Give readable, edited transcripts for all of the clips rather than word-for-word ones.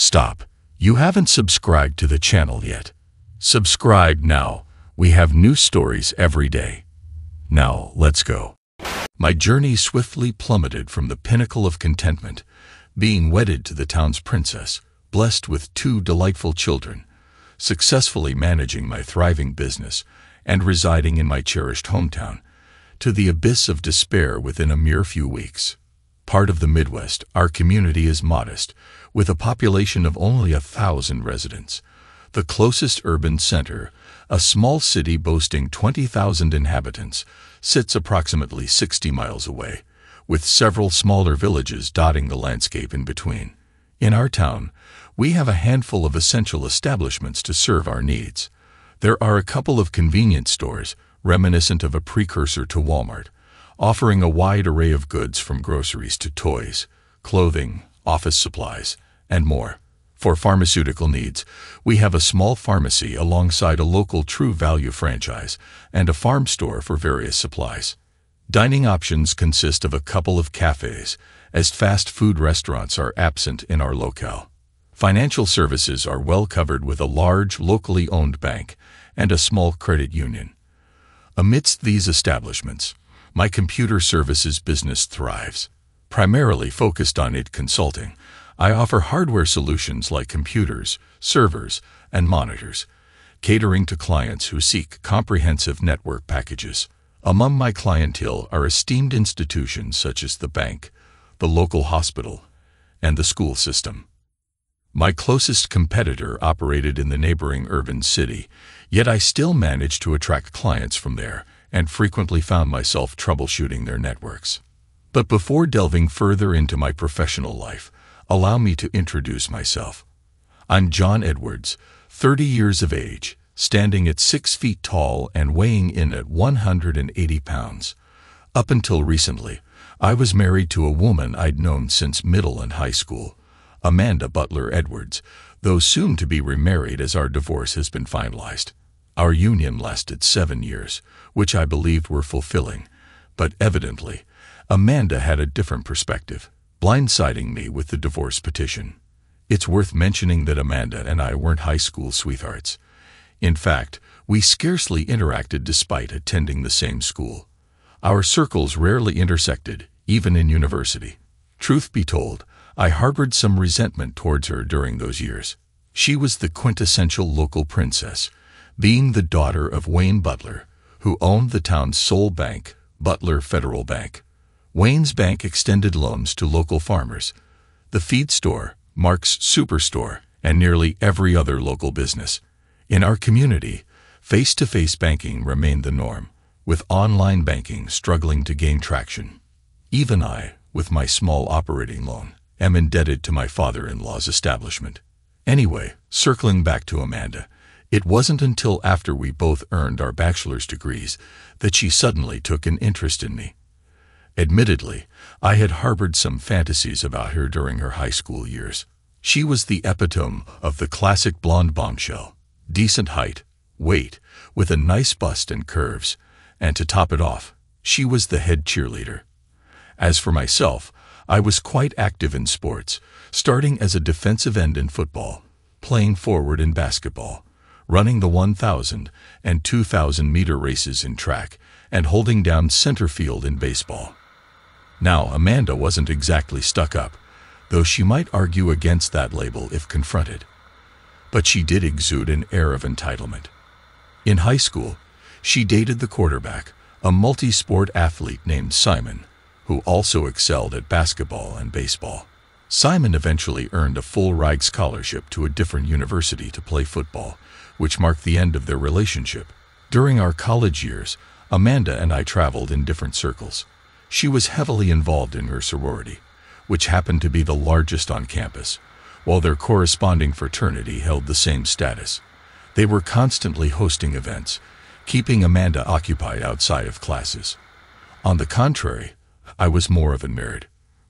Stop. You haven't subscribed to the channel yet. Subscribe now. We have new stories every day. Now, let's go. My journey swiftly plummeted from the pinnacle of contentment, being wedded to the town's princess, blessed with 2 delightful children, successfully managing my thriving business, and residing in my cherished hometown, to the abyss of despair within a mere few weeks. Part of the Midwest, our community is modest, with a population of only 1,000 residents. The closest urban center, a small city boasting 20,000 inhabitants, sits approximately 60 miles away, with several smaller villages dotting the landscape in between. In our town, we have a handful of essential establishments to serve our needs. There are a couple of convenience stores, reminiscent of a precursor to Walmart, offering a wide array of goods from groceries to toys, clothing, office supplies, and more. For pharmaceutical needs, we have a small pharmacy alongside a local True Value franchise and a farm store for various supplies. Dining options consist of a couple of cafes, as fast food restaurants are absent in our locale. Financial services are well covered with a large, locally owned bank and a small credit union. Amidst these establishments, my computer services business thrives. Primarily focused on IT consulting, I offer hardware solutions like computers, servers, and monitors, catering to clients who seek comprehensive network packages. Among my clientele are esteemed institutions such as the bank, the local hospital, and the school system. My closest competitor operated in the neighboring urban city, yet I still managed to attract clients from there and frequently found myself troubleshooting their networks. But before delving further into my professional life, allow me to introduce myself. I'm John Edwards, 30 years of age, standing at 6 feet tall and weighing in at 180 pounds. Up until recently, I was married to a woman I'd known since middle and high school, Amanda Butler Edwards, though soon to be remarried as our divorce has been finalized. Our union lasted 7 years, which I believed were fulfilling, but evidently, Amanda had a different perspective, blindsiding me with the divorce petition. It's worth mentioning that Amanda and I weren't high school sweethearts. In fact, we scarcely interacted despite attending the same school. Our circles rarely intersected, even in university. Truth be told, I harbored some resentment towards her during those years. She was the quintessential local princess, being the daughter of Wayne Butler, who owned the town's sole bank, Butler Federal Bank. Wayne's bank extended loans to local farmers, the feed store, Mark's Superstore, and nearly every other local business. In our community, face-to-face banking remained the norm, with online banking struggling to gain traction. Even I, with my small operating loan, am indebted to my father-in-law's establishment. Anyway, circling back to Amanda, it wasn't until after we both earned our bachelor's degrees that she suddenly took an interest in me. Admittedly, I had harbored some fantasies about her during her high school years. She was the epitome of the classic blonde bombshell, decent height, weight, with a nice bust and curves, and to top it off, she was the head cheerleader. As for myself, I was quite active in sports, starting as a defensive end in football, playing forward in basketball, running the 1,000 and 2,000 meter races in track, and holding down center field in baseball. Now, Amanda wasn't exactly stuck up, though she might argue against that label if confronted. But she did exude an air of entitlement. In high school, she dated the quarterback, a multi-sport athlete named Simon, who also excelled at basketball and baseball. Simon eventually earned a full ride scholarship to a different university to play football, which marked the end of their relationship. During our college years, Amanda and I traveled in different circles. She was heavily involved in her sorority, which happened to be the largest on campus, while their corresponding fraternity held the same status. They were constantly hosting events, keeping Amanda occupied outside of classes. On the contrary, I was more of a nerd.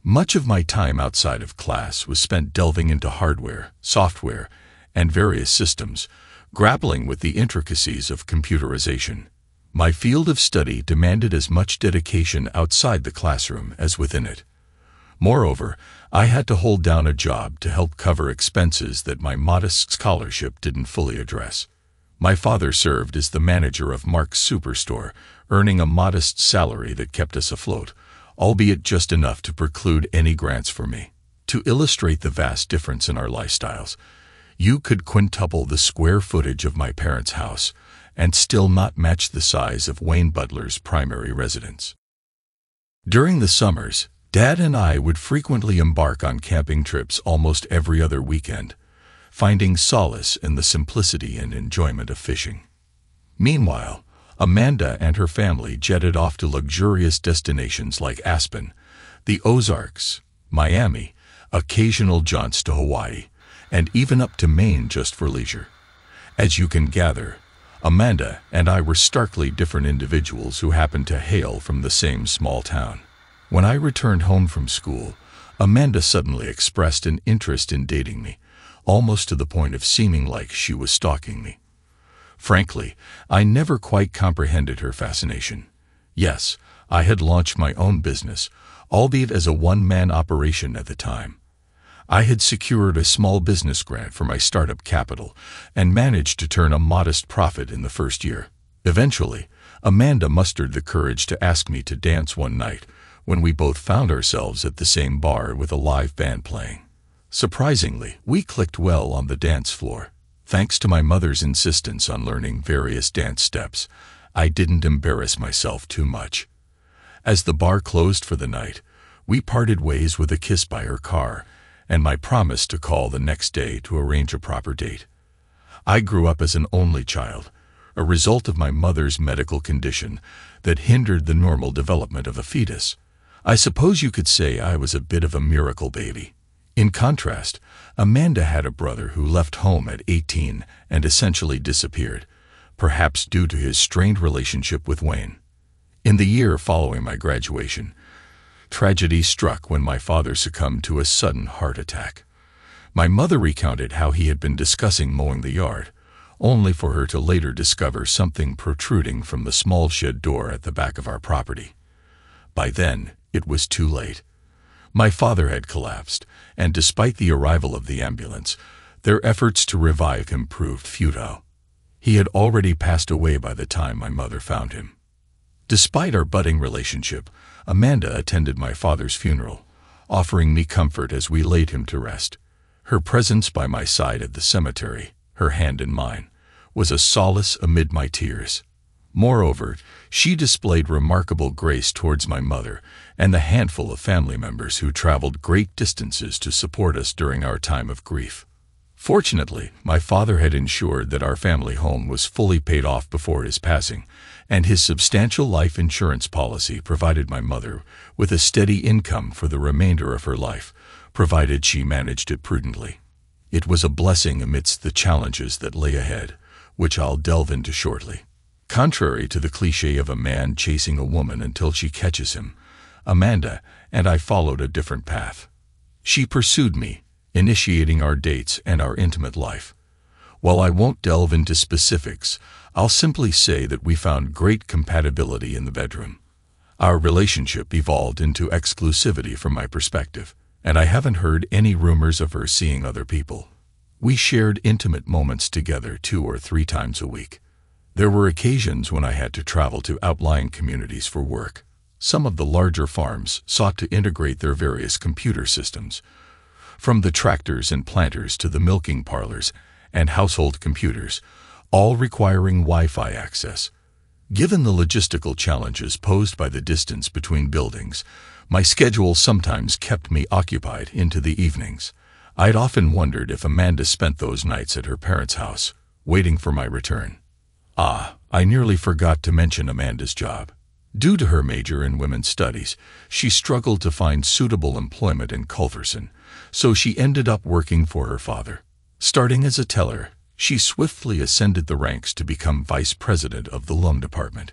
Much of my time outside of class was spent delving into hardware, software, and various systems, grappling with the intricacies of computerization. My field of study demanded as much dedication outside the classroom as within it. Moreover, I had to hold down a job to help cover expenses that my modest scholarship didn't fully address. My father served as the manager of Mark's superstore, earning a modest salary that kept us afloat, albeit just enough to preclude any grants for me. To illustrate the vast difference in our lifestyles, you could quintuple the square footage of my parents' house and still not match the size of Wayne Butler's primary residence. During the summers, Dad and I would frequently embark on camping trips almost every other weekend, finding solace in the simplicity and enjoyment of fishing. Meanwhile, Amanda and her family jetted off to luxurious destinations like Aspen, the Ozarks, Miami, occasional jaunts to Hawaii, and even up to Maine just for leisure. As you can gather, Amanda and I were starkly different individuals who happened to hail from the same small town. When I returned home from school, Amanda suddenly expressed an interest in dating me, almost to the point of seeming like she was stalking me. Frankly, I never quite comprehended her fascination. Yes, I had launched my own business, albeit as a one-man operation at the time. I had secured a small business grant for my startup capital and managed to turn a modest profit in the first year. Eventually, Amanda mustered the courage to ask me to dance one night when we both found ourselves at the same bar with a live band playing. Surprisingly, we clicked well on the dance floor. Thanks to my mother's insistence on learning various dance steps, I didn't embarrass myself too much. As the bar closed for the night, we parted ways with a kiss by her car and my promise to call the next day to arrange a proper date. I grew up as an only child, a result of my mother's medical condition that hindered the normal development of a fetus. I suppose you could say I was a bit of a miracle baby. In contrast, Amanda had a brother who left home at 18 and essentially disappeared, perhaps due to his strained relationship with Wayne. In the year following my graduation, tragedy struck when my father succumbed to a sudden heart attack. My mother recounted how he had been discussing mowing the yard, only for her to later discover something protruding from the small shed door at the back of our property. By then, it was too late. My father had collapsed, and despite the arrival of the ambulance, their efforts to revive him proved futile. He had already passed away by the time my mother found him. Despite our budding relationship, Amanda attended my father's funeral, offering me comfort as we laid him to rest. Her presence by my side at the cemetery, her hand in mine, was a solace amid my tears. Moreover, she displayed remarkable grace towards my mother and the handful of family members who traveled great distances to support us during our time of grief. Fortunately, my father had ensured that our family home was fully paid off before his passing, and his substantial life insurance policy provided my mother with a steady income for the remainder of her life, provided she managed it prudently. It was a blessing amidst the challenges that lay ahead, which I'll delve into shortly. Contrary to the cliché of a man chasing a woman until she catches him, Amanda and I followed a different path. She pursued me, initiating our dates and our intimate life. While I won't delve into specifics, I'll simply say that we found great compatibility in the bedroom. Our relationship evolved into exclusivity from my perspective, and I haven't heard any rumors of her seeing other people. We shared intimate moments together 2 or 3 times a week. There were occasions when I had to travel to outlying communities for work. Some of the larger farms sought to integrate their various computer systems, from the tractors and planters to the milking parlors and household computers, all requiring Wi-Fi access. Given the logistical challenges posed by the distance between buildings, my schedule sometimes kept me occupied into the evenings. I'd often wondered if Amanda spent those nights at her parents' house, waiting for my return. I nearly forgot to mention Amanda's job. Due to her major in women's studies, she struggled to find suitable employment in Culverson, so she ended up working for her father. Starting as a teller, she swiftly ascended the ranks to become vice president of the loan department.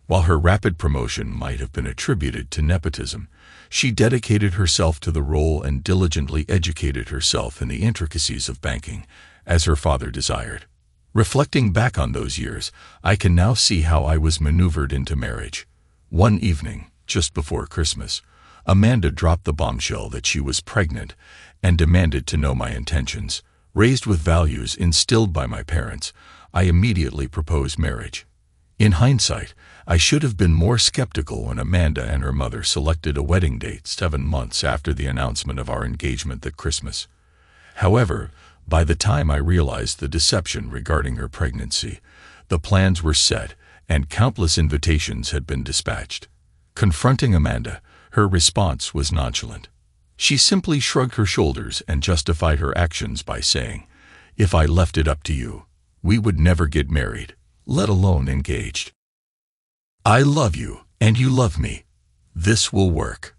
While her rapid promotion might have been attributed to nepotism, she dedicated herself to the role and diligently educated herself in the intricacies of banking, as her father desired. Reflecting back on those years, I can now see how I was maneuvered into marriage. One evening, just before Christmas, Amanda dropped the bombshell that she was pregnant and demanded to know my intentions. Raised with values instilled by my parents, I immediately proposed marriage. In hindsight, I should have been more skeptical when Amanda and her mother selected a wedding date 7 months after the announcement of our engagement that Christmas. However, by the time I realized the deception regarding her pregnancy, the plans were set and countless invitations had been dispatched. Confronting Amanda, her response was nonchalant. She simply shrugged her shoulders and justified her actions by saying, "If I left it up to you, we would never get married, let alone engaged. I love you, and you love me. This will work."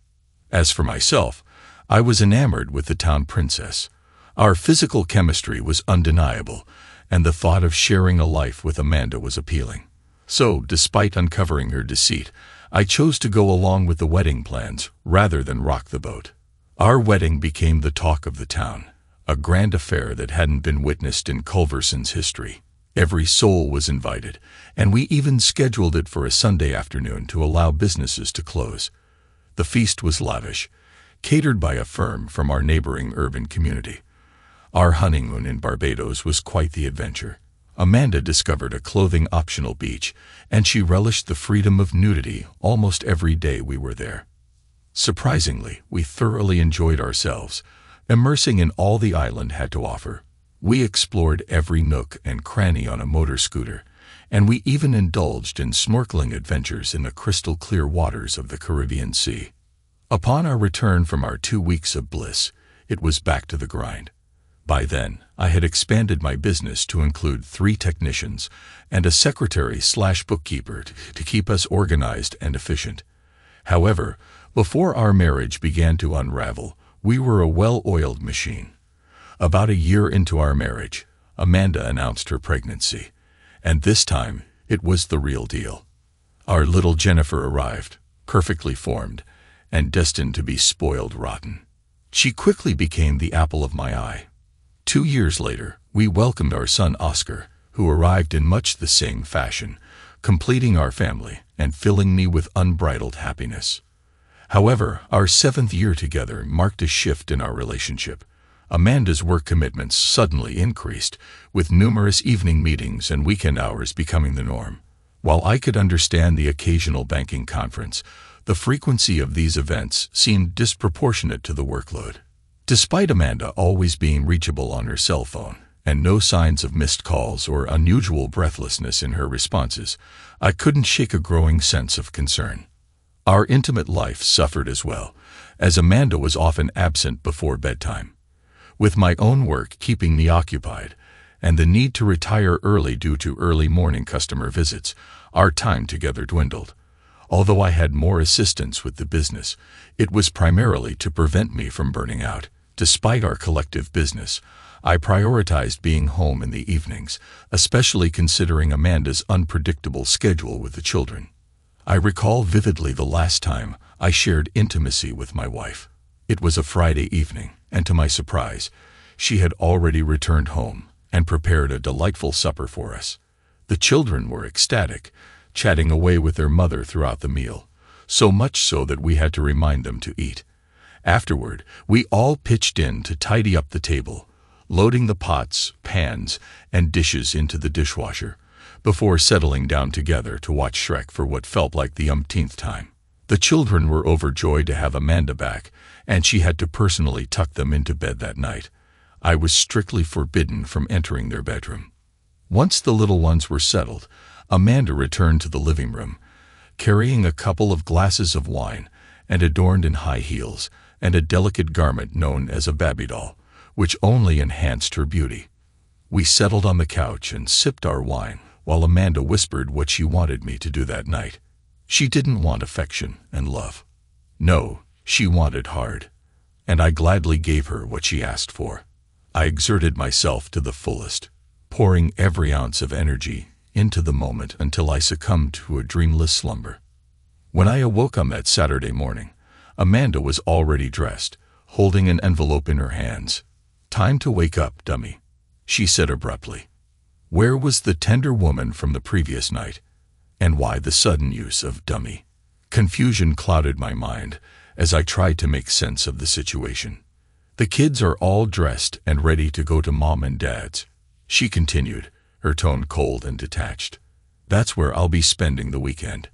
As for myself, I was enamored with the town princess. Our physical chemistry was undeniable, and the thought of sharing a life with Amanda was appealing. So, despite uncovering her deceit, I chose to go along with the wedding plans rather than rock the boat. Our wedding became the talk of the town, a grand affair that hadn't been witnessed in Culverson's history. Every soul was invited, and we even scheduled it for a Sunday afternoon to allow businesses to close. The feast was lavish, catered by a firm from our neighboring urban community. Our honeymoon in Barbados was quite the adventure. Amanda discovered a clothing-optional beach, and she relished the freedom of nudity almost every day we were there. Surprisingly, we thoroughly enjoyed ourselves, immersing in all the island had to offer. We explored every nook and cranny on a motor scooter, and we even indulged in snorkeling adventures in the crystal-clear waters of the Caribbean Sea. Upon our return from our 2 weeks of bliss, it was back to the grind. By then, I had expanded my business to include 3 technicians and a secretary/bookkeeper to keep us organized and efficient. However, before our marriage began to unravel, we were a well-oiled machine. About a year into our marriage, Amanda announced her pregnancy, and this time it was the real deal. Our little Jennifer arrived, perfectly formed, and destined to be spoiled rotten. She quickly became the apple of my eye. 2 years later, we welcomed our son Oscar, who arrived in much the same fashion, completing our family and filling me with unbridled happiness. However, our 7th year together marked a shift in our relationship. Amanda's work commitments suddenly increased, with numerous evening meetings and weekend hours becoming the norm. While I could understand the occasional banking conference, the frequency of these events seemed disproportionate to the workload. Despite Amanda always being reachable on her cell phone, and no signs of missed calls or unusual breathlessness in her responses, I couldn't shake a growing sense of concern. Our intimate life suffered as well, as Amanda was often absent before bedtime. With my own work keeping me occupied, and the need to retire early due to early morning customer visits, our time together dwindled. Although I had more assistance with the business, it was primarily to prevent me from burning out. Despite our collective business, I prioritized being home in the evenings, especially considering Amanda's unpredictable schedule with the children. I recall vividly the last time I shared intimacy with my wife. It was a Friday evening, and to my surprise, she had already returned home and prepared a delightful supper for us. The children were ecstatic, chatting away with their mother throughout the meal, so much so that we had to remind them to eat. Afterward, we all pitched in to tidy up the table, loading the pots, pans, and dishes into the dishwasher, before settling down together to watch Shrek for what felt like the umpteenth time. The children were overjoyed to have Amanda back, and she had to personally tuck them into bed that night. I was strictly forbidden from entering their bedroom. Once the little ones were settled, Amanda returned to the living room, carrying a couple of glasses of wine and adorned in high heels and a delicate garment known as a baby doll, which only enhanced her beauty. We settled on the couch and sipped our wine while Amanda whispered what she wanted me to do that night. She didn't want affection and love. No, she wanted hard, and I gladly gave her what she asked for. I exerted myself to the fullest, pouring every ounce of energy into the moment until I succumbed to a dreamless slumber. When I awoke on that Saturday morning, Amanda was already dressed, holding an envelope in her hands. "Time to wake up, dummy," she said abruptly. Where was the tender woman from the previous night? And why the sudden use of dummy? Confusion clouded my mind as I tried to make sense of the situation. "The kids are all dressed and ready to go to Mom and Dad's," she continued, her tone cold and detached. "That's where I'll be spending the weekend.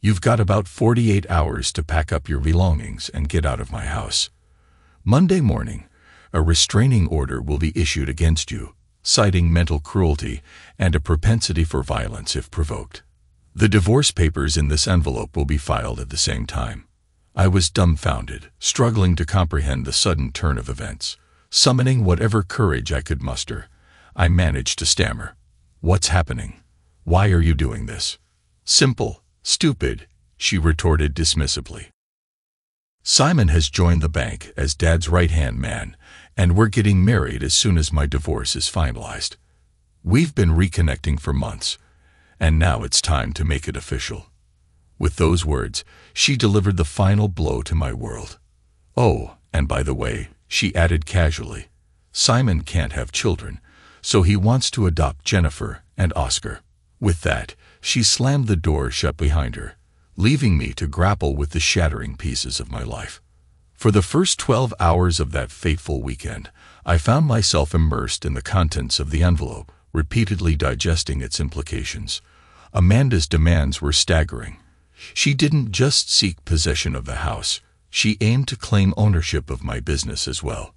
You've got about 48 hours to pack up your belongings and get out of my house. Monday morning, a restraining order will be issued against you, citing mental cruelty and a propensity for violence if provoked. The divorce papers in this envelope will be filed at the same time." I was dumbfounded, struggling to comprehend the sudden turn of events. Summoning whatever courage I could muster, I managed to stammer, "What's happening? Why are you doing this?" "Simple, stupid," she retorted dismissively. "Simon has joined the bank as Dad's right-hand man, and we're getting married as soon as my divorce is finalized. We've been reconnecting for months, and now it's time to make it official." With those words, she delivered the final blow to my world. "Oh, and by the way," she added casually, "Simon can't have children, so he wants to adopt Jennifer and Oscar." With that, she slammed the door shut behind her, leaving me to grapple with the shattering pieces of my life. For the first 12 hours of that fateful weekend, I found myself immersed in the contents of the envelope, repeatedly digesting its implications. Amanda's demands were staggering. She didn't just seek possession of the house, she aimed to claim ownership of my business as well.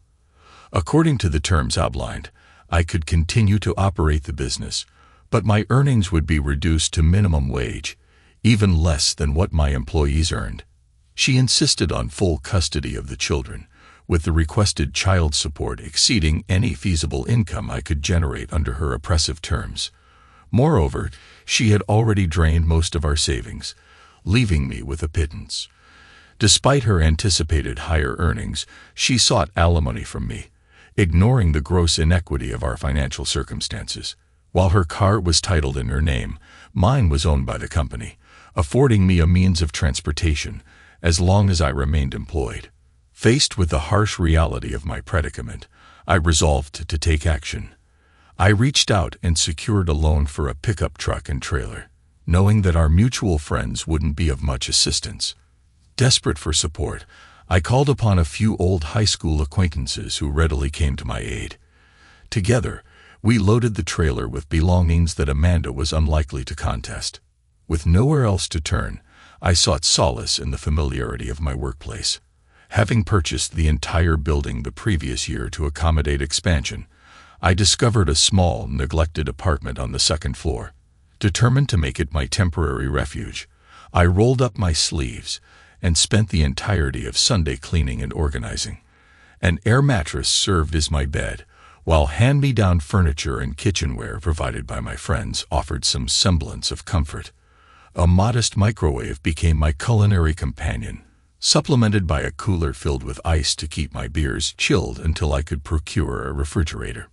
According to the terms outlined, I could continue to operate the business, but my earnings would be reduced to minimum wage, even less than what my employees earned. She insisted on full custody of the children, with the requested child support exceeding any feasible income I could generate under her oppressive terms. Moreover, she had already drained most of our savings, leaving me with a pittance. Despite her anticipated higher earnings, she sought alimony from me, ignoring the gross inequity of our financial circumstances. While her car was titled in her name, mine was owned by the company, affording me a means of transportation as long as I remained employed. Faced with the harsh reality of my predicament, I resolved to take action. I reached out and secured a loan for a pickup truck and trailer, knowing that our mutual friends wouldn't be of much assistance. Desperate for support, I called upon a few old high school acquaintances who readily came to my aid. Together, we loaded the trailer with belongings that Amanda was unlikely to contest. With nowhere else to turn, I sought solace in the familiarity of my workplace. Having purchased the entire building the previous year to accommodate expansion, I discovered a small, neglected apartment on the second floor. Determined to make it my temporary refuge, I rolled up my sleeves and spent the entirety of Sunday cleaning and organizing. An air mattress served as my bed, while hand-me-down furniture and kitchenware provided by my friends offered some semblance of comfort. A modest microwave became my culinary companion, supplemented by a cooler filled with ice to keep my beers chilled until I could procure a refrigerator.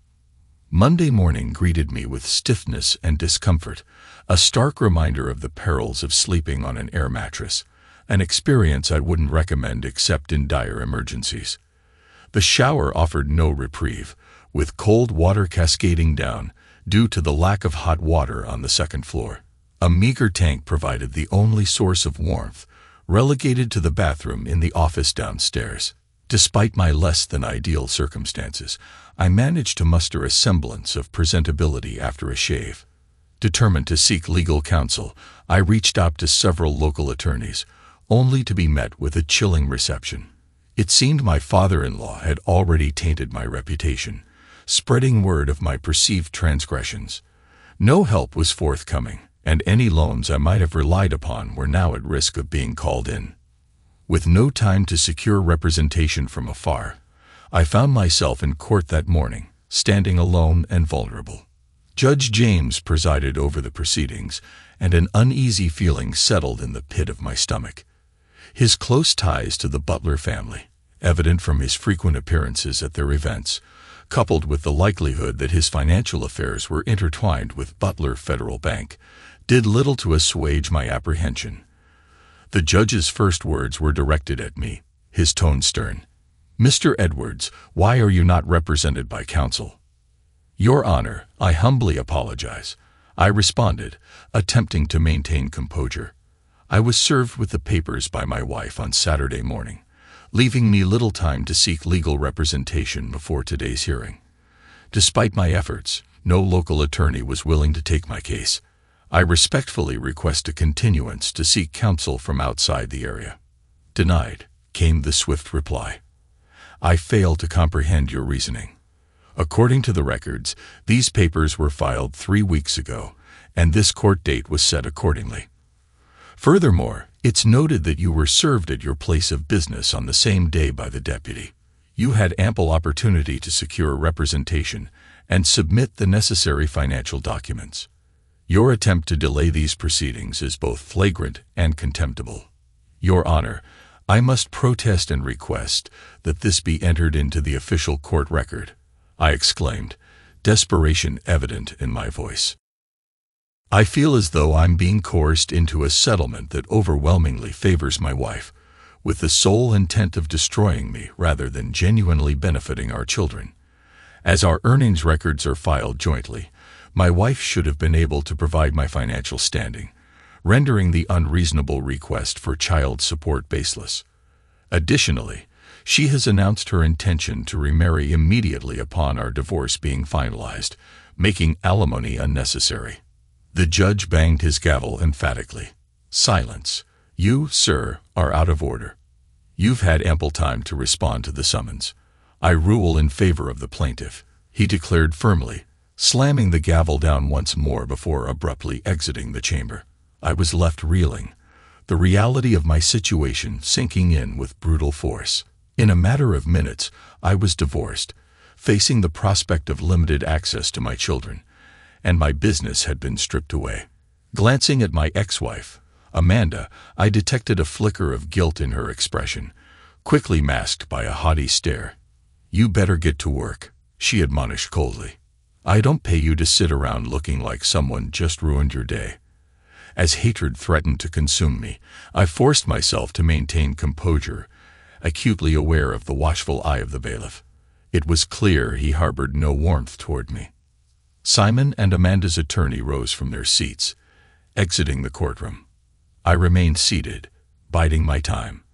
Monday morning greeted me with stiffness and discomfort, a stark reminder of the perils of sleeping on an air mattress, an experience I wouldn't recommend except in dire emergencies. The shower offered no reprieve, with cold water cascading down due to the lack of hot water on the second floor. A meager tank provided the only source of warmth, relegated to the bathroom in the office downstairs. Despite my less than ideal circumstances, I managed to muster a semblance of presentability after a shave. Determined to seek legal counsel, I reached out to several local attorneys, only to be met with a chilling reception. It seemed my father-in-law had already tainted my reputation, spreading word of my perceived transgressions. No help was forthcoming, and any loans I might have relied upon were now at risk of being called in. With no time to secure representation from afar, I found myself in court that morning, standing alone and vulnerable. Judge James presided over the proceedings, and an uneasy feeling settled in the pit of my stomach. His close ties to the Butler family, evident from his frequent appearances at their events, coupled with the likelihood that his financial affairs were intertwined with Butler Federal Bank, did little to assuage my apprehension. The judge's first words were directed at me, his tone stern. "Mr. Edwards, why are you not represented by counsel?" "Your Honor, I humbly apologize," I responded, attempting to maintain composure. "I was served with the papers by my wife on Saturday morning, leaving me little time to seek legal representation before today's hearing. Despite my efforts, no local attorney was willing to take my case. I respectfully request a continuance to seek counsel from outside the area. Denied, came the swift reply. I fail to comprehend your reasoning. According to the records, these papers were filed 3 weeks ago, and this court date was set accordingly. Furthermore, it's noted that you were served at your place of business on the same day by the deputy. You had ample opportunity to secure representation and submit the necessary financial documents. Your attempt to delay these proceedings is both flagrant and contemptible. Your Honor, I must protest and request that this be entered into the official court record, I exclaimed, desperation evident in my voice. I feel as though I'm being coerced into a settlement that overwhelmingly favors my wife, with the sole intent of destroying me rather than genuinely benefiting our children. As our earnings records are filed jointly, my wife should have been able to provide my financial standing, rendering the unreasonable request for child support baseless. Additionally, she has announced her intention to remarry immediately upon our divorce being finalized, making alimony unnecessary. The judge banged his gavel emphatically. Silence. You, sir, are out of order. You've had ample time to respond to the summons. I rule in favor of the plaintiff, he declared firmly, slamming the gavel down once more before abruptly exiting the chamber. I was left reeling, the reality of my situation sinking in with brutal force. In a matter of minutes, I was divorced, facing the prospect of limited access to my children, and my business had been stripped away. Glancing at my ex-wife, Amanda, I detected a flicker of guilt in her expression, quickly masked by a haughty stare. You better get to work, she admonished coldly. I don't pay you to sit around looking like someone just ruined your day. As hatred threatened to consume me, I forced myself to maintain composure, acutely aware of the watchful eye of the bailiff. It was clear he harbored no warmth toward me. Simon and Amanda's attorney rose from their seats, exiting the courtroom. I remained seated, biding my time.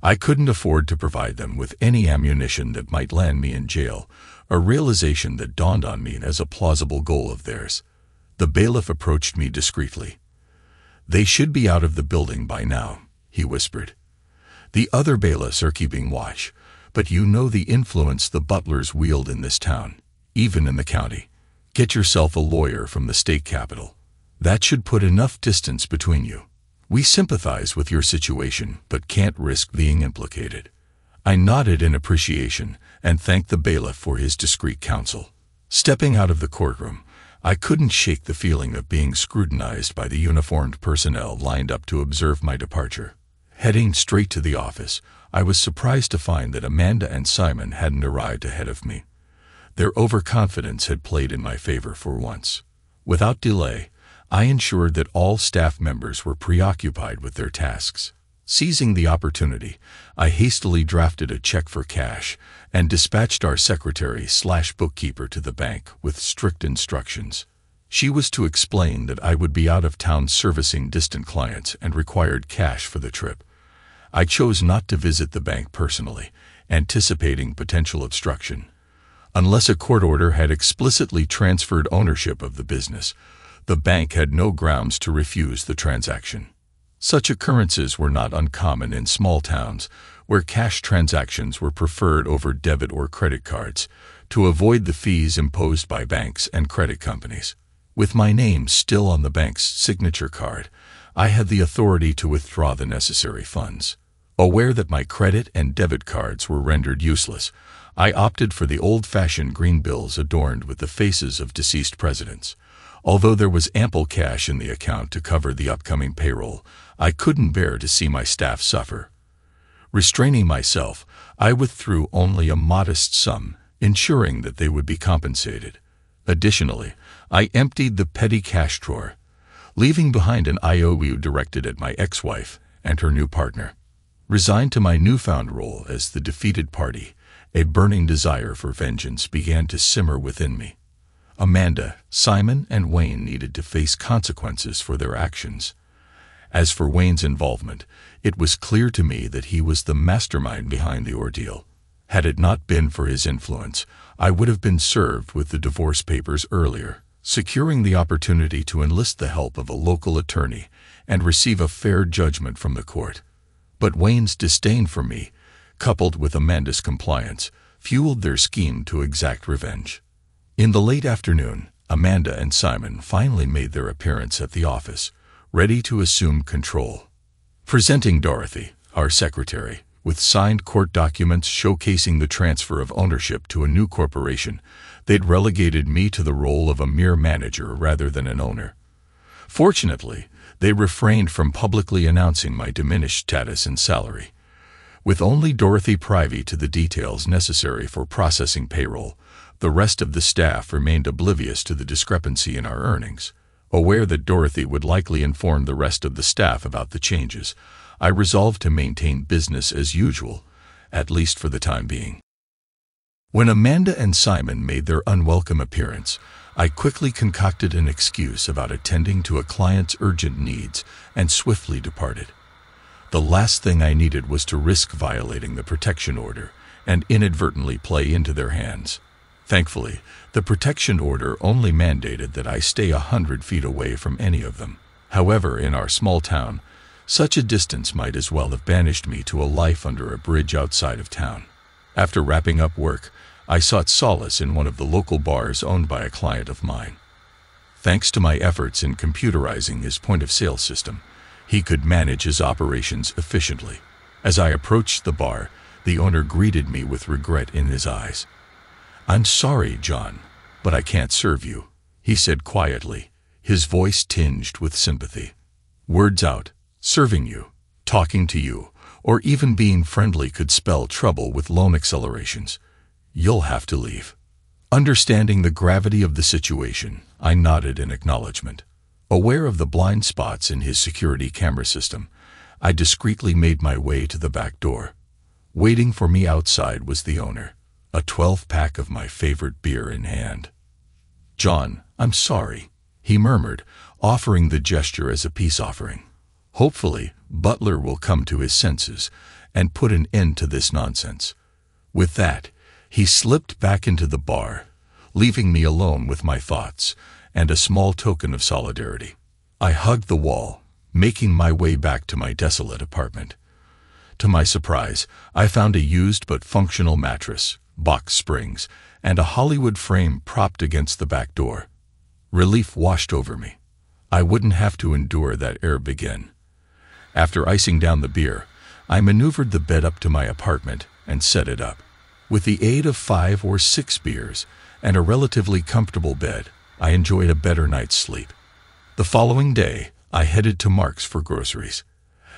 I couldn't afford to provide them with any ammunition that might land me in jail, a realization that dawned on me as a plausible goal of theirs. The bailiff approached me discreetly. They should be out of the building by now, he whispered. The other bailiffs are keeping watch, but you know the influence the butlers wield in this town, even in the county. Get yourself a lawyer from the state capital. That should put enough distance between you. We sympathize with your situation, but can't risk being implicated. I nodded in appreciation and thanked the bailiff for his discreet counsel. Stepping out of the courtroom, I couldn't shake the feeling of being scrutinized by the uniformed personnel lined up to observe my departure. Heading straight to the office, I was surprised to find that Amanda and Simon hadn't arrived ahead of me. Their overconfidence had played in my favor for once. Without delay, I ensured that all staff members were preoccupied with their tasks. Seizing the opportunity, I hastily drafted a check for cash and dispatched our secretary/bookkeeper to the bank with strict instructions. She was to explain that I would be out of town servicing distant clients and required cash for the trip. I chose not to visit the bank personally, anticipating potential obstruction. Unless a court order had explicitly transferred ownership of the business, the bank had no grounds to refuse the transaction. Such occurrences were not uncommon in small towns, where cash transactions were preferred over debit or credit cards, to avoid the fees imposed by banks and credit companies. With my name still on the bank's signature card, I had the authority to withdraw the necessary funds. Aware that my credit and debit cards were rendered useless, I opted for the old-fashioned green bills adorned with the faces of deceased presidents. Although there was ample cash in the account to cover the upcoming payroll, I couldn't bear to see my staff suffer. Restraining myself, I withdrew only a modest sum, ensuring that they would be compensated. Additionally, I emptied the petty cash drawer, leaving behind an IOU directed at my ex-wife and her new partner. Resigned to my newfound role as the defeated party, a burning desire for vengeance began to simmer within me. Amanda, Simon, and Wayne needed to face consequences for their actions. As for Wayne's involvement, it was clear to me that he was the mastermind behind the ordeal. Had it not been for his influence, I would have been served with the divorce papers earlier, securing the opportunity to enlist the help of a local attorney and receive a fair judgment from the court. But Wayne's disdain for me, coupled with Amanda's compliance, fueled their scheme to exact revenge. In the late afternoon, Amanda and Simon finally made their appearance at the office, ready to assume control. Presenting Dorothy, our secretary, with signed court documents showcasing the transfer of ownership to a new corporation, they'd relegated me to the role of a mere manager rather than an owner. Fortunately, they refrained from publicly announcing my diminished status and salary. With only Dorothy privy to the details necessary for processing payroll, the rest of the staff remained oblivious to the discrepancy in our earnings. Aware that Dorothy would likely inform the rest of the staff about the changes, I resolved to maintain business as usual, at least for the time being. When Amanda and Simon made their unwelcome appearance, I quickly concocted an excuse about attending to a client's urgent needs and swiftly departed. The last thing I needed was to risk violating the protection order and inadvertently play into their hands. Thankfully, the protection order only mandated that I stay 100 feet away from any of them. However, in our small town, such a distance might as well have banished me to a life under a bridge outside of town. After wrapping up work, I sought solace in one of the local bars owned by a client of mine. Thanks to my efforts in computerizing his point-of-sale system, he could manage his operations efficiently. As I approached the bar, the owner greeted me with regret in his eyes. "I'm sorry, John, but I can't serve you," he said quietly, his voice tinged with sympathy. Words out, serving you, talking to you, or even being friendly could spell trouble with loan accelerations. You'll have to leave. Understanding the gravity of the situation, I nodded in acknowledgement. Aware of the blind spots in his security camera system, I discreetly made my way to the back door. Waiting for me outside was the owner, a 12-pack of my favorite beer in hand. "John, I'm sorry," he murmured, offering the gesture as a peace offering. "Hopefully, Butler will come to his senses and put an end to this nonsense." With that, he slipped back into the bar, leaving me alone with my thoughts and a small token of solidarity. I hugged the wall, making my way back to my desolate apartment. To my surprise, I found a used but functional mattress, box springs, and a Hollywood frame propped against the back door. Relief washed over me. I wouldn't have to endure that ebb again. After icing down the beer, I maneuvered the bed up to my apartment and set it up. With the aid of 5 or 6 beers and a relatively comfortable bed, I enjoyed a better night's sleep. The following day, I headed to Mark's for groceries.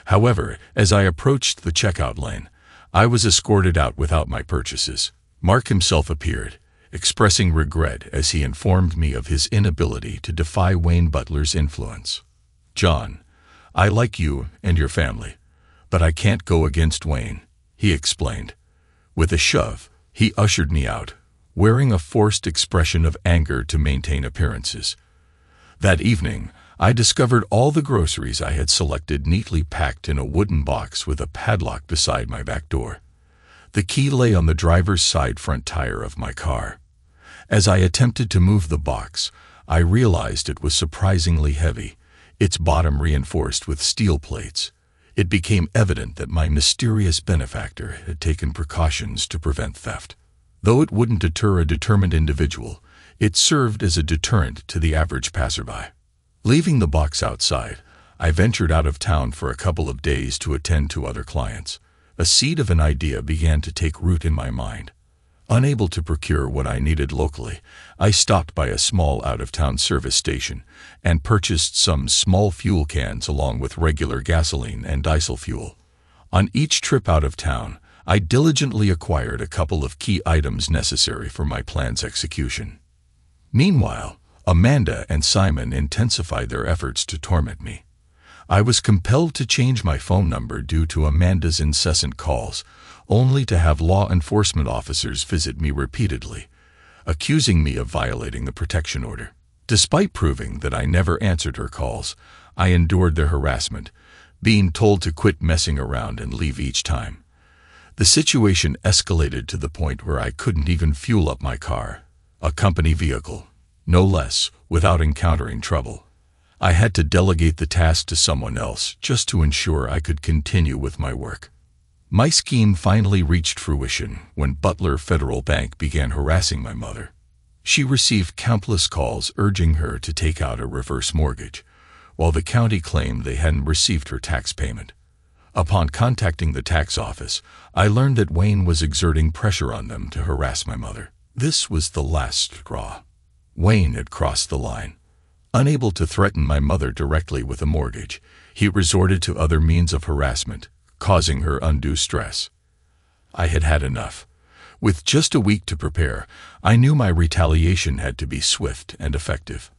However, as I approached the checkout lane, I was escorted out without my purchases. Mark himself appeared, expressing regret as he informed me of his inability to defy Wayne Butler's influence. "John, I like you and your family, but I can't go against Wayne," he explained. With a shove, he ushered me out, wearing a forced expression of anger to maintain appearances. That evening, I discovered all the groceries I had selected neatly packed in a wooden box with a padlock beside my back door. The key lay on the driver's side front tire of my car. As I attempted to move the box, I realized it was surprisingly heavy, its bottom reinforced with steel plates. It became evident that my mysterious benefactor had taken precautions to prevent theft. Though it wouldn't deter a determined individual, it served as a deterrent to the average passerby. Leaving the box outside, I ventured out of town for a couple of days to attend to other clients. A seed of an idea began to take root in my mind. Unable to procure what I needed locally, I stopped by a small out-of-town service station and purchased some small fuel cans along with regular gasoline and diesel fuel. On each trip out of town, I diligently acquired a couple of key items necessary for my plan's execution. Meanwhile, Amanda and Simon intensified their efforts to torment me. I was compelled to change my phone number due to Amanda's incessant calls, only to have law enforcement officers visit me repeatedly, accusing me of violating the protection order. Despite proving that I never answered her calls, I endured their harassment, being told to quit messing around and leave each time. The situation escalated to the point where I couldn't even fuel up my car, a company vehicle, no less, without encountering trouble. I had to delegate the task to someone else just to ensure I could continue with my work. My scheme finally reached fruition when Butler Federal Bank began harassing my mother. She received countless calls urging her to take out a reverse mortgage, while the county claimed they hadn't received her tax payment. Upon contacting the tax office, I learned that Wayne was exerting pressure on them to harass my mother. This was the last straw. Wayne had crossed the line. Unable to threaten my mother directly with a mortgage, he resorted to other means of harassment, causing her undue stress. I had had enough. With just a week to prepare, I knew my retaliation had to be swift and effective.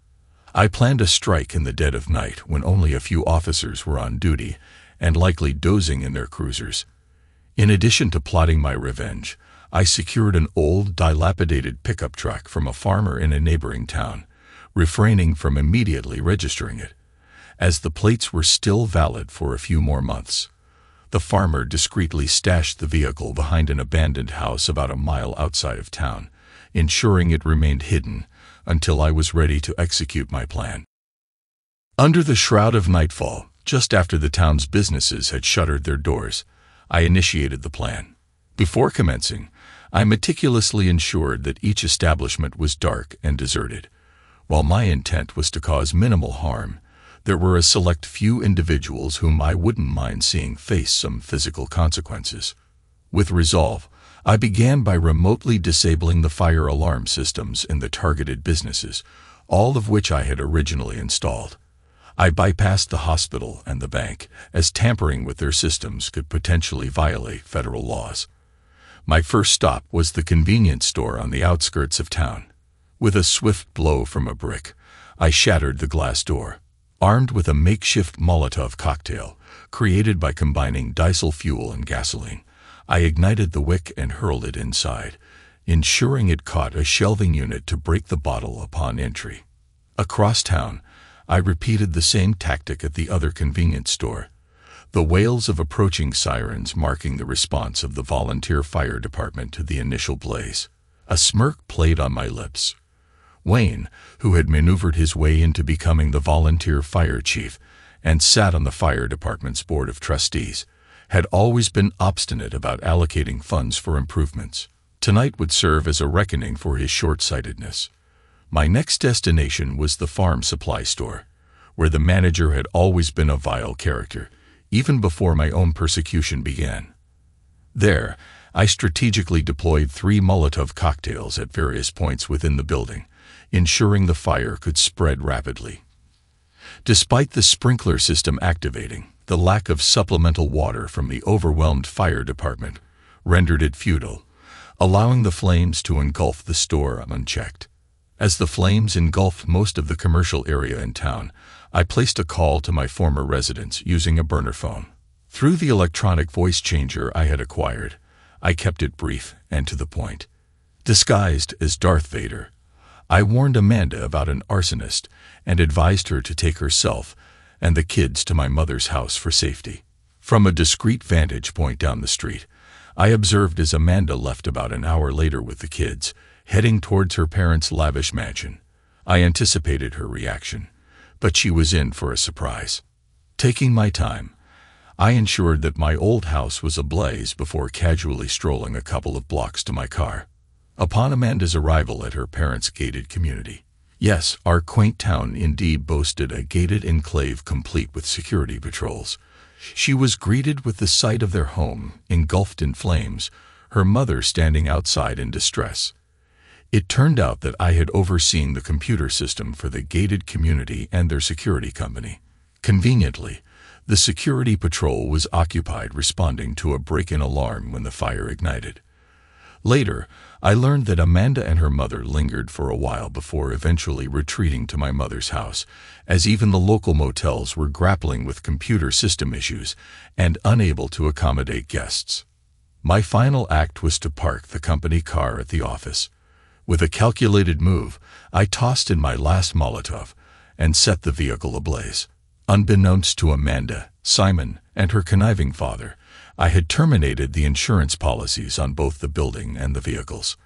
I planned a strike in the dead of night when only a few officers were on duty and likely dozing in their cruisers. In addition to plotting my revenge, I secured an old, dilapidated pickup truck from a farmer in a neighboring town, refraining from immediately registering it, as the plates were still valid for a few more months. The farmer discreetly stashed the vehicle behind an abandoned house about a mile outside of town, ensuring it remained hidden until I was ready to execute my plan. Under the shroud of nightfall, just after the town's businesses had shuttered their doors, I initiated the plan. Before commencing, I meticulously ensured that each establishment was dark and deserted. While my intent was to cause minimal harm, there were a select few individuals whom I wouldn't mind seeing face some physical consequences. With resolve, I began by remotely disabling the fire alarm systems in the targeted businesses, all of which I had originally installed. I bypassed the hospital and the bank, as tampering with their systems could potentially violate federal laws. My first stop was the convenience store on the outskirts of town. With a swift blow from a brick, I shattered the glass door. Armed with a makeshift Molotov cocktail, created by combining diesel fuel and gasoline, I ignited the wick and hurled it inside, ensuring it caught a shelving unit to break the bottle upon entry. Across town, I repeated the same tactic at the other convenience store, the wails of approaching sirens marking the response of the volunteer fire department to the initial blaze. A smirk played on my lips. Wayne, who had maneuvered his way into becoming the volunteer fire chief and sat on the fire department's board of trustees, had always been obstinate about allocating funds for improvements. Tonight would serve as a reckoning for his short-sightedness. My next destination was the farm supply store, where the manager had always been a vile character, even before my own persecution began. There, I strategically deployed 3 Molotov cocktails at various points within the building, ensuring the fire could spread rapidly. Despite the sprinkler system activating, the lack of supplemental water from the overwhelmed fire department rendered it futile, allowing the flames to engulf the store unchecked. As the flames engulfed most of the commercial area in town, I placed a call to my former residence using a burner phone. Through the electronic voice changer I had acquired, I kept it brief and to the point. Disguised as Darth Vader, I warned Amanda about an arsonist and advised her to take herself and the kids to my mother's house for safety. From a discreet vantage point down the street, I observed as Amanda left about an hour later with the kids, heading towards her parents' lavish mansion. I anticipated her reaction, but she was in for a surprise. Taking my time, I ensured that my old house was ablaze before casually strolling a couple of blocks to my car. Upon Amanda's arrival at her parents' gated community, yes, our quaint town indeed boasted a gated enclave complete with security patrols, she was greeted with the sight of their home engulfed in flames, her mother standing outside in distress. It turned out that I had overseen the computer system for the gated community and their security company. Conveniently, the security patrol was occupied responding to a break-in alarm when the fire ignited. Later, I learned that Amanda and her mother lingered for a while before eventually retreating to my mother's house, as even the local motels were grappling with computer system issues and unable to accommodate guests. My final act was to park the company car at the office. With a calculated move, I tossed in my last Molotov and set the vehicle ablaze. Unbeknownst to Amanda, Simon, and her conniving father, I had terminated the insurance policies on both the building and the vehicles.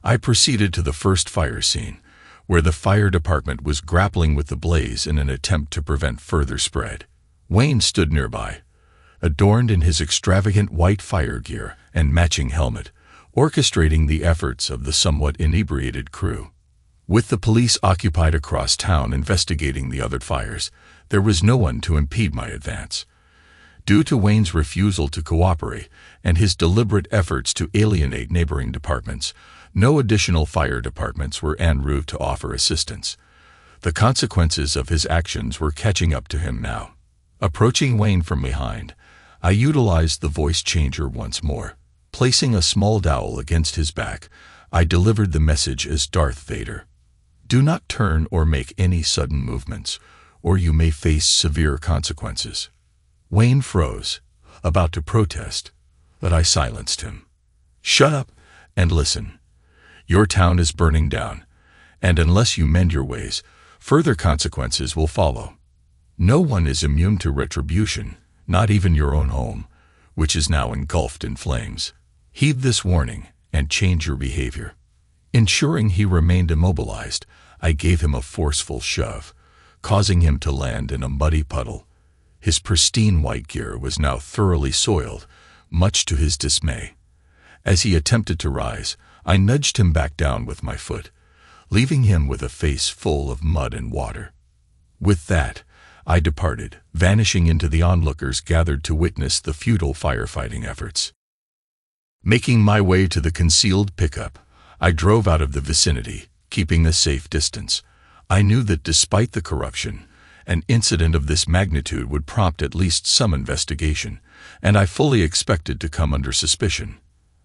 I proceeded to the first fire scene, where the fire department was grappling with the blaze in an attempt to prevent further spread. Wayne stood nearby, adorned in his extravagant white fire gear and matching helmet, orchestrating the efforts of the somewhat inebriated crew. With the police occupied across town investigating the other fires, there was no one to impede my advance. Due to Wayne's refusal to cooperate and his deliberate efforts to alienate neighboring departments, no additional fire departments were en route to offer assistance. The consequences of his actions were catching up to him now. Approaching Wayne from behind, I utilized the voice changer once more. Placing a small dowel against his back, I delivered the message as Darth Vader. Do not turn or make any sudden movements, or you may face severe consequences. Wayne froze, about to protest, but I silenced him. Shut up and listen. Your town is burning down, and unless you mend your ways, further consequences will follow. No one is immune to retribution, not even your own home, which is now engulfed in flames. Heed this warning and change your behavior. Ensuring he remained immobilized, I gave him a forceful shove, causing him to land in a muddy puddle. His pristine white gear was now thoroughly soiled, much to his dismay. As he attempted to rise, I nudged him back down with my foot, leaving him with a face full of mud and water. With that, I departed, vanishing into the onlookers gathered to witness the futile firefighting efforts. Making my way to the concealed pickup, I drove out of the vicinity, keeping a safe distance. I knew that despite the corruption, an incident of this magnitude would prompt at least some investigation, and I fully expected to come under suspicion.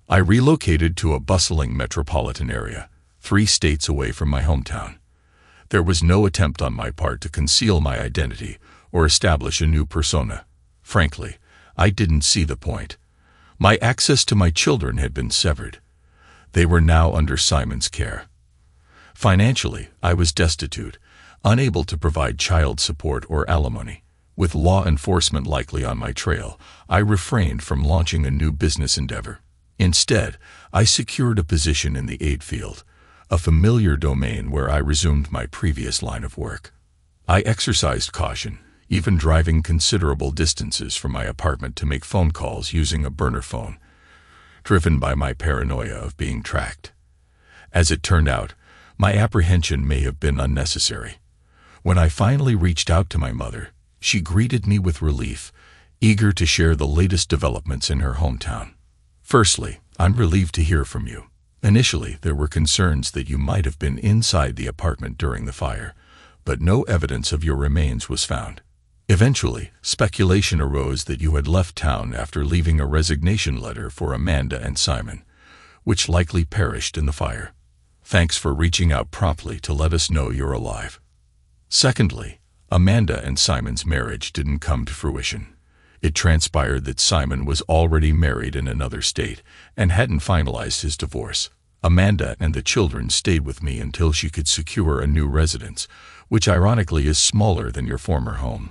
I relocated to a bustling metropolitan area, 3 states away from my hometown. There was no attempt on my part to conceal my identity or establish a new persona. Frankly, I didn't see the point. My access to my children had been severed. They were now under Simon's care. Financially, I was destitute, unable to provide child support or alimony. With law enforcement likely on my trail, I refrained from launching a new business endeavor. Instead, I secured a position in the aid field, a familiar domain where I resumed my previous line of work. I exercised caution, even driving considerable distances from my apartment to make phone calls using a burner phone, driven by my paranoia of being tracked. As it turned out, my apprehension may have been unnecessary. When I finally reached out to my mother, she greeted me with relief, eager to share the latest developments in her hometown. Firstly, I'm relieved to hear from you. Initially, there were concerns that you might have been inside the apartment during the fire, but no evidence of your remains was found. Eventually, speculation arose that you had left town after leaving a resignation letter for Amanda and Simon, which likely perished in the fire. Thanks for reaching out promptly to let us know you're alive. Secondly, Amanda and Simon's marriage didn't come to fruition. It transpired that Simon was already married in another state and hadn't finalized his divorce. Amanda and the children stayed with me until she could secure a new residence, which ironically is smaller than your former home.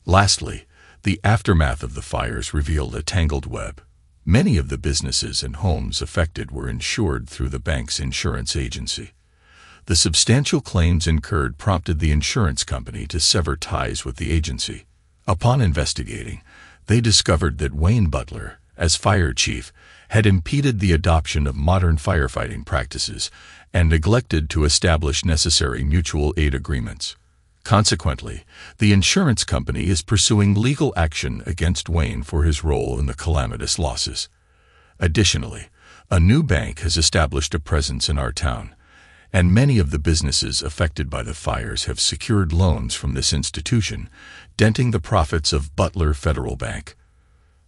Lastly, the aftermath of the fires revealed a tangled web. Many of the businesses and homes affected were insured through the bank's insurance agency. The substantial claims incurred prompted the insurance company to sever ties with the agency. Upon investigating, they discovered that Wayne Butler, as fire chief, had impeded the adoption of modern firefighting practices and neglected to establish necessary mutual aid agreements. Consequently, the insurance company is pursuing legal action against Wayne for his role in the calamitous losses. Additionally, a new bank has established a presence in our town, and many of the businesses affected by the fires have secured loans from this institution, denting the profits of Butler Federal Bank.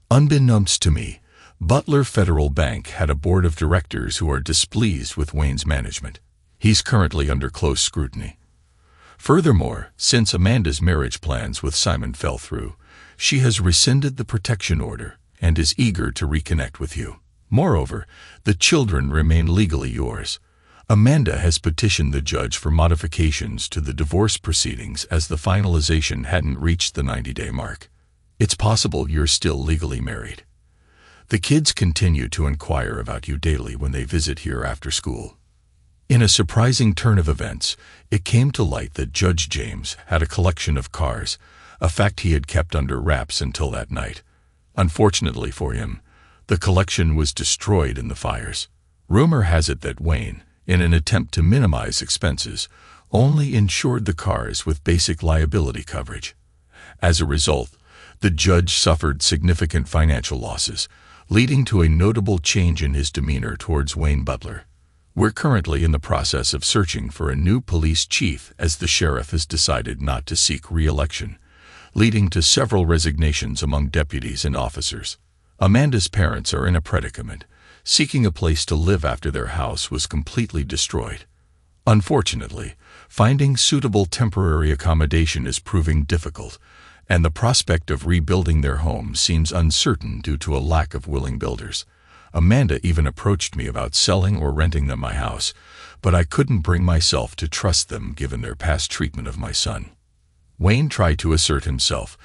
Unbeknownst to me, Butler Federal Bank had a board of directors who are displeased with Wayne's management. He's currently under close scrutiny. Furthermore, since Amanda's marriage plans with Simon fell through, she has rescinded the protection order and is eager to reconnect with you. Moreover, the children remain legally yours. Amanda has petitioned the judge for modifications to the divorce proceedings as the finalization hadn't reached the 90-day mark. It's possible you're still legally married. The kids continue to inquire about you daily when they visit here after school. In a surprising turn of events, it came to light that Judge James had a collection of cars, a fact he had kept under wraps until that night. Unfortunately for him, the collection was destroyed in the fires. Rumor has it that Wayne, in an attempt to minimize expenses, only insured the cars with basic liability coverage. As a result, the judge suffered significant financial losses, leading to a notable change in his demeanor towards Wayne Butler. We're currently in the process of searching for a new police chief as the sheriff has decided not to seek re-election, leading to several resignations among deputies and officers. Amanda's parents are in a predicament, seeking a place to live after their house was completely destroyed. Unfortunately, finding suitable temporary accommodation is proving difficult, and the prospect of rebuilding their home seems uncertain due to a lack of willing builders. Amanda even approached me about selling or renting them my house, but I couldn't bring myself to trust them given their past treatment of my son. Wayne tried to assert himself,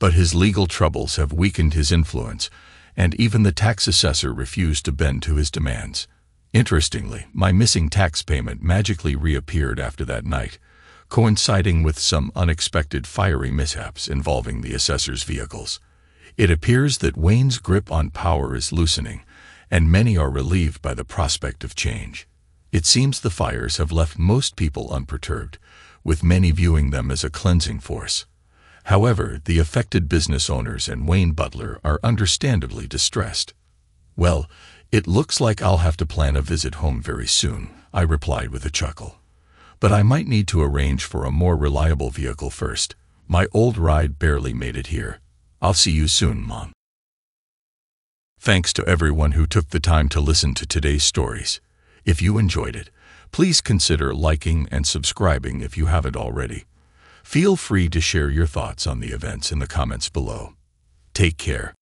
but his legal troubles have weakened his influence, and even the tax assessor refused to bend to his demands. Interestingly, my missing tax payment magically reappeared after that night, coinciding with some unexpected fiery mishaps involving the assessor's vehicles. It appears that Wayne's grip on power is loosening, and many are relieved by the prospect of change. It seems the fires have left most people unperturbed, with many viewing them as a cleansing force. However, the affected business owners and Wayne Butler are understandably distressed. "Well, it looks like I'll have to plan a visit home very soon," I replied with a chuckle. "But I might need to arrange for a more reliable vehicle first. My old ride barely made it here. I'll see you soon, Mom." Thanks to everyone who took the time to listen to today's stories. If you enjoyed it, please consider liking and subscribing if you haven't already. Feel free to share your thoughts on the events in the comments below. Take care.